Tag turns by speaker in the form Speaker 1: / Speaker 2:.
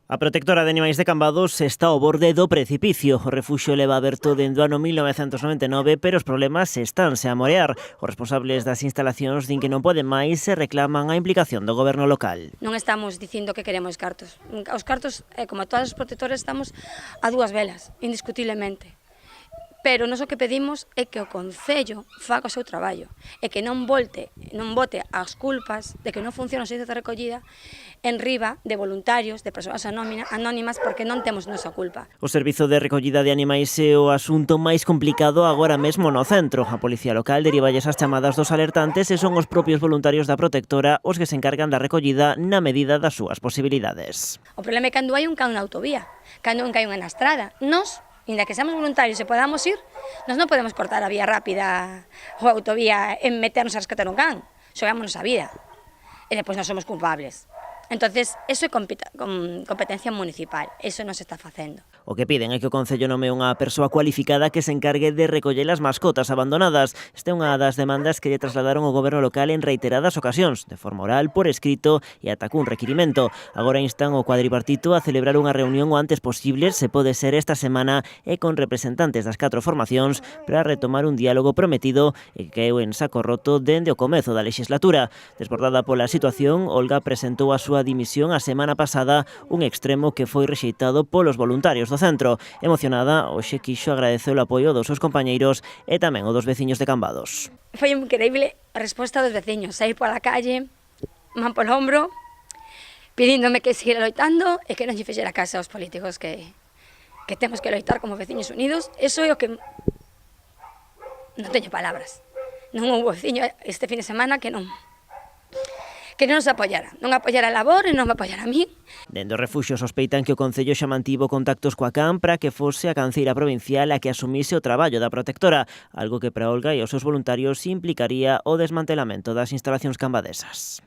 Speaker 1: A protectora de animais de Cambados está ao borde do precipicio. O refuxio leva aberto dende o ano 1999, pero os problemas estánse a morear. Os responsables das instalacións din que non poden máis e reclaman a implicación do goberno local.
Speaker 2: Non estamos dicindo que queremos cartos. Os cartos, como todas as protectoras, estamos a dúas velas, indiscutiblemente. Pero nós o que pedimos é que o Concello faga o seu traballo e que non bote as culpas de que non funciona o servizo de recollida en riba de voluntarios, de persoas anónimas, porque non temos nosa culpa.
Speaker 1: O servizo de recollida de animais é o asunto máis complicado agora mesmo no centro. A Policía Local derivalles as chamadas dos alertantes e son os propios voluntarios da protectora os que se encargan da recollida na medida das súas posibilidades.
Speaker 2: O problema é cando hai un can na autovía, cando hai unha na estrada. Nós, inda que seamos voluntarios e podamos ir, nós non podemos cortar a vía rápida ou a autovía e meternos a rescatar un can. Xogámonos a vida. E depois nós somos culpables. Entonces, eso é competencia municipal, eso non se está facendo.
Speaker 1: O que piden é que o Concello nome unha persoa cualificada que se encargue de recoller as mascotas abandonadas. Esta é unha das demandas que lle trasladaron ao goberno local en reiteradas ocasións, de forma oral, por escrito e ata cun requirimento. Agora instan o cuadripartito a celebrar unha reunión o antes posible, se pode ser esta semana, e con representantes das 4 formacións para retomar un diálogo prometido e que caeu en saco roto dende o comezo da legislatura. Desbordada pola situación, Olga presentou a súa dimisión a semana pasada, un extremo que foi rexeitado polos voluntarios do centro. Emocionada, hoxe quixo agradecer o apoio dos seus compañeiros e tamén o dos veciños de Cambados.
Speaker 2: Foi increíble a resposta dos veciños, sair pola calle, man polo hombro, pidíndome que seguira loitando e que non lle fixera caso aos políticos que temos que loitar como veciños unidos. Eso é o que non teño palabras. Non houve veciño este fin de semana que non nos apoyara, non apoyara a labor e non me apoyara a mí.
Speaker 1: Dende o refuxio sospeitan que o Concello xa mantivo contactos coa CAM para que fose a canceira provincial a que asumise o traballo da protectora, algo que para Olga e os seus voluntarios implicaría o desmantelamento das instalacións cambadesas.